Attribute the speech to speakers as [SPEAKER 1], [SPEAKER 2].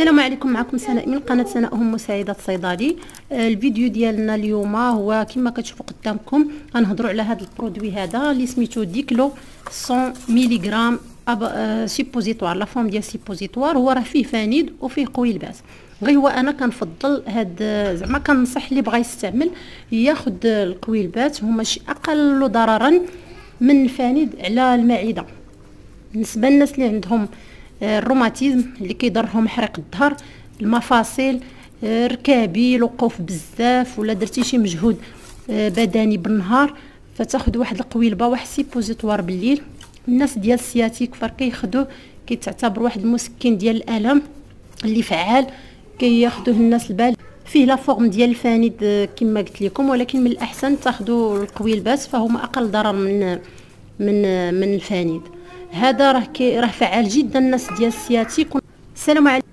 [SPEAKER 1] السلام عليكم، معكم سناء من قناه سناء ام مساعده صيدلي. الفيديو ديالنا اليوم هو كما كتشوفوا قدامكم. غنهضروا على هذا البرودوي هذا اللي سميتو ديكلو 100 ملغ سيبوزيتوار. لا فورم ديال سيبوزيتوار هو راه فيه فانيد وفيه قوي الباس. غير هو انا كنفضل هاد زعما كنصح اللي بغى يستعمل ياخذ القوي الباس، هما شي اقل ضررا من الفانيد على المعده. بالنسبه للناس اللي عندهم الروماتيزم اللي كيضرهم حريق الظهر، المفاصل، ركابي، الوقوف بزاف، ولا درتي شي مجهود بدني بالنهار، فتاخذ واحد القويلبه واحد سيبوزيتوار بالليل. الناس ديال السياتيك كياخذوه، كيتعتبر واحد المسكن ديال الالم اللي فعال، كياخذوه الناس البال. فيه لا فورم ديال الفانيد كما قلت لكم، ولكن من الاحسن تاخذوا القويلبات، فهما اقل ضرر من الفانيد. هذا راه فعال جدا الناس ديال السياتيك. السلام عليكم.